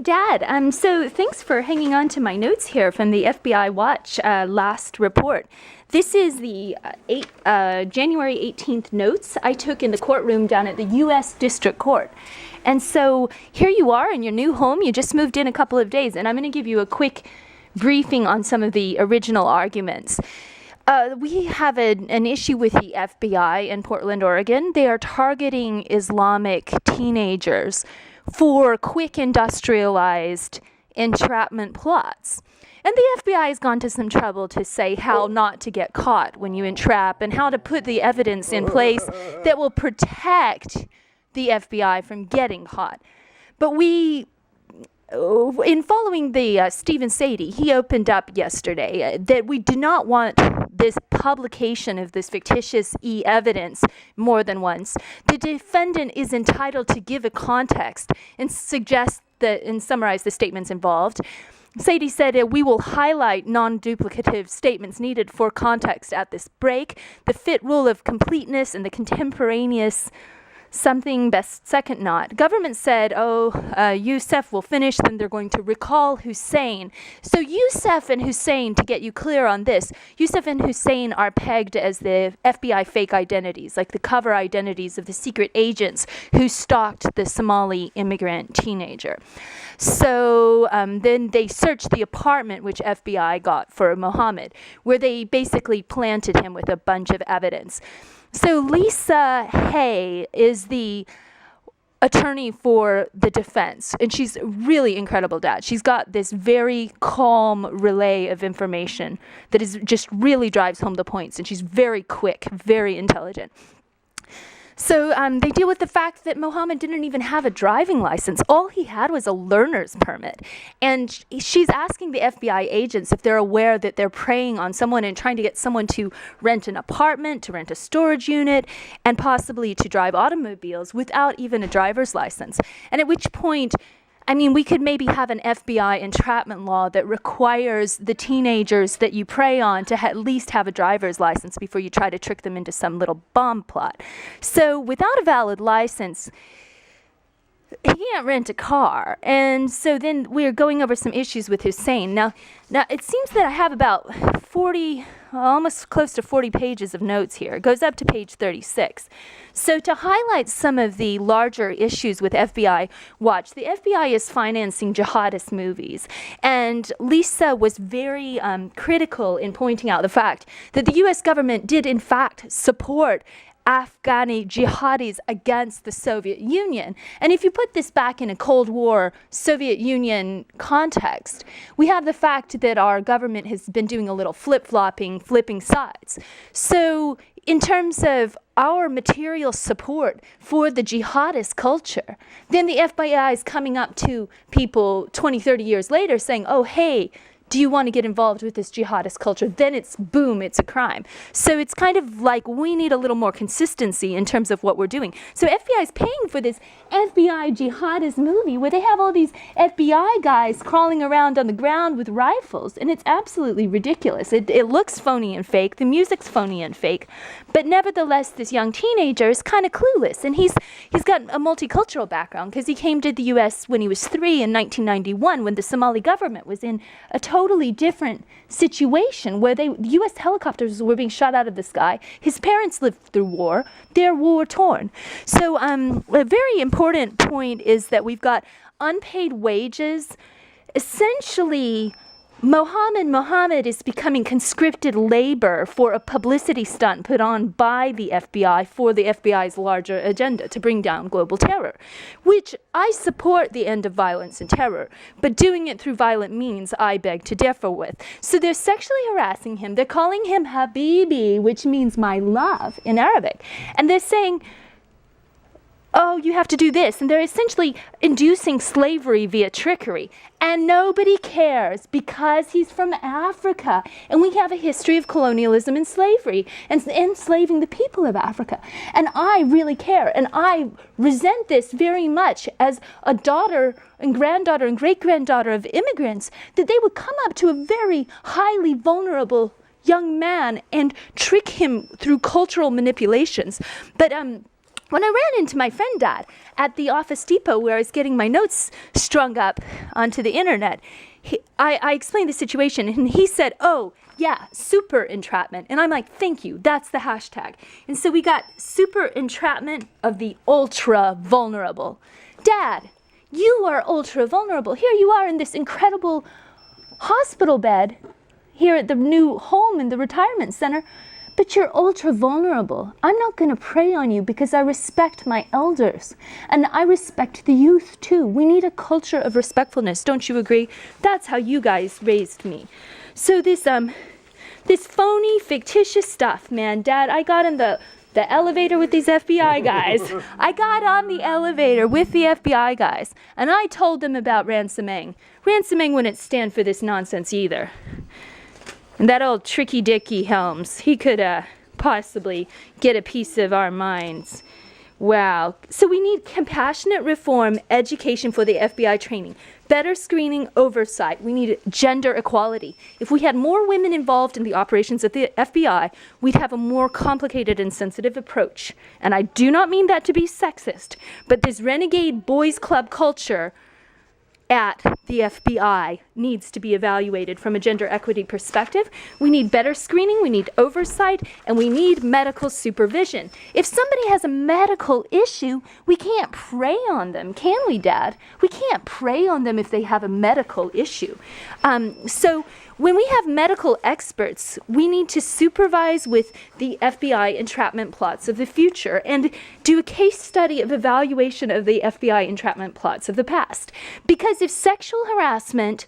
Dad. So thanks for hanging on to my notes here from the FBI Watch last report. This is the January 18th notes I took in the courtroom down at the U.S. District Court. And so here you are in your new home. You just moved in a couple of days, and I'm going to give you a quick briefing on some of the original arguments. We have an issue with the FBI in Portland, Oregon. They are targeting Islamic teenagers for quick industrialized entrapment plots. And the FBI has gone to some trouble to say how not to get caught when you entrap and how to put the evidence in place that will protect the FBI from getting caught. But in following the Stephen Sadie, he opened up yesterday that we do not want this publication of this fictitious evidence more than once. The defendant is entitled to give a context and suggest that and summarize the statements involved. Sadie said, we will highlight non-duplicative statements needed for context at this break, the fit rule of completeness and the contemporaneous something best second not. Government said, Youssef will finish, then they're going to recall Hussein. So Youssef and Hussein, to get you clear on this, Youssef and Hussein are pegged as the FBI fake identities, like the cover identities of the secret agents who stalked the Somali immigrant teenager. So then they searched the apartment which FBI got for Mohammed, where they basically planted him with a bunch of evidence. So Lisa Hay is the attorney for the defense, and she's a really incredible, Dad. She's got this very calm relay of information that is just really drives home the points, and she's very quick, very intelligent. So they deal with the fact that Mohammed didn't even have a driving license. All he had was a learner's permit. And she's asking the FBI agents if they're aware that they're preying on someone and trying to get someone to rent an apartment, to rent a storage unit, and possibly to drive automobiles without even a driver's license. And at which point, we could maybe have an FBI entrapment law that requires the teenagers that you prey on to at least have a driver's license before you try to trick them into some little bomb plot. So without a valid license, he can't rent a car. And so then we're going over some issues with Hussein. Now it seems that I have about 40, almost close to 40 pages of notes here. It goes up to page 36. So to highlight some of the larger issues with FBI Watch, the FBI is financing jihadist movies. And Lisa was very critical in pointing out the fact that the U.S. government did in fact support Afghani jihadis against the Soviet Union. And if you put this back in a Cold War Soviet Union context, we have the fact that our government has been doing a little flip-flopping, flipping sides. So in terms of our material support for the jihadist culture, then the FBI is coming up to people 20, 30 years later saying, oh, hey, do you want to get involved with this jihadist culture? Then it's boom, it's a crime. So it's kind of like we need a little more consistency in terms of what we're doing. So FBI is paying for this FBI jihadist movie where they have all these FBI guys crawling around on the ground with rifles, and it's absolutely ridiculous. It looks phony and fake. The music's phony and fake. But nevertheless, this young teenager is kind of clueless, and he's got a multicultural background because he came to the U.S. when he was 3 in 1991 when the Somali government was in a totally different situation where U.S. helicopters were being shot out of the sky. His parents lived through war. They're war-torn. So a very important point is that we've got unpaid wages. Essentially, Mohammed is becoming conscripted labor for a publicity stunt put on by the FBI for the FBI's larger agenda to bring down global terror, which I support the end of violence and terror, but doing it through violent means I beg to differ with. So they're sexually harassing him. They're calling him Habibi, which means my love in Arabic. And they're saying, oh, you have to do this. And they're essentially inducing slavery via trickery. And nobody cares because he's from Africa. And we have a history of colonialism and slavery and enslaving the people of Africa. And I really care. And I resent this very much as a daughter and granddaughter and great-granddaughter of immigrants, that they would come up to a very highly vulnerable young man and trick him through cultural manipulations. But when I ran into my friend Dad at the Office Depot where I was getting my notes strung up onto the internet, I explained the situation, and he said, "Oh, yeah, super entrapment." And I'm like, "Thank you, that's the hashtag." And so we got super entrapment of the ultra vulnerable. Dad, you are ultra vulnerable. Here you are in this incredible hospital bed here at the new home in the retirement center, but you're ultra vulnerable. I'm not going to prey on you because I respect my elders, and I respect the youth too. We need a culture of respectfulness. Don't you agree? That's how you guys raised me. So this phony, fictitious stuff, man, Dad, I got in the elevator with these FBI guys. I got on the elevator with the FBI guys, and I told them about Ransomang. Ransomang wouldn't stand for this nonsense either. And that old Tricky Dicky Helms, he could possibly get a piece of our minds. Wow. So we need compassionate reform, education for the FBI training, better screening, oversight. We need gender equality. If we had more women involved in the operations of the FBI, we'd have a more complicated and sensitive approach. And I do not mean that to be sexist, but this renegade boys club culture at the FBI needs to be evaluated from a gender equity perspective. We need better screening, we need oversight, and we need medical supervision. If somebody has a medical issue, we can't prey on them, can we, Dad? We can't prey on them if they have a medical issue. So when we have medical experts, we need to supervise with the FBI entrapment plots of the future and do a case study of evaluation of the FBI entrapment plots of the past. Because if sexual harassment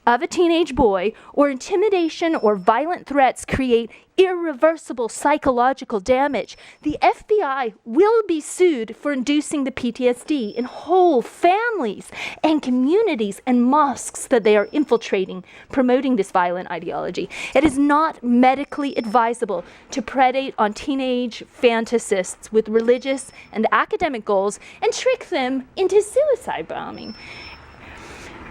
of a teenage boy or intimidation or violent threats create irreversible psychological damage, the FBI will be sued for inducing the PTSD in whole families and communities and mosques that they are infiltrating, promoting this violent ideology. It is not medically advisable to predate on teenage fantasists with religious and academic goals and trick them into suicide bombing.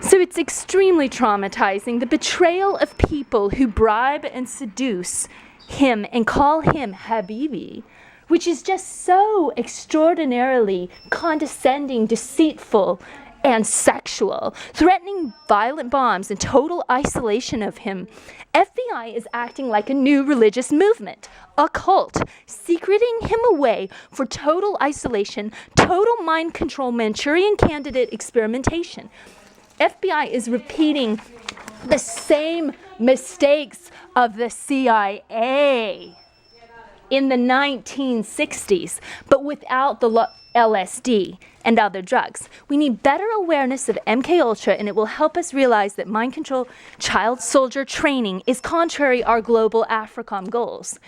So it's extremely traumatizing, the betrayal of people who bribe and seduce him and call him Habibi, which is just so extraordinarily condescending, deceitful, and sexual, threatening violent bombs and total isolation of him. FBI is acting like a new religious movement, a cult, secreting him away for total isolation, total mind control, Manchurian candidate experimentation. FBI is repeating the same mistakes of the CIA in the 1960s, but without the LSD and other drugs. We need better awareness of MKUltra, and it will help us realize that mind control child soldier training is contrary to our global AFRICOM goals.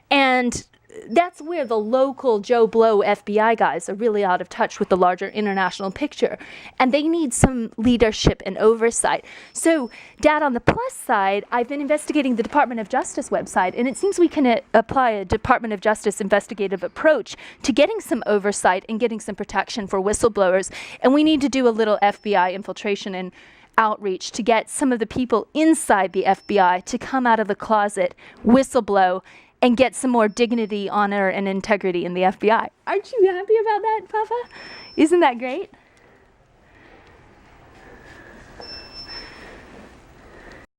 And that's where the local Joe Blow FBI guys are really out of touch with the larger international picture, and they need some leadership and oversight. So, Dad, on the plus side, I've been investigating the Department of Justice website, and it seems we can apply a Department of Justice investigative approach to getting some oversight and getting some protection for whistleblowers, and we need to do a little FBI infiltration and outreach to get some of the people inside the FBI to come out of the closet, whistleblow, and get some more dignity, honor, and integrity in the FBI. Aren't you happy about that, Papa? Isn't that great?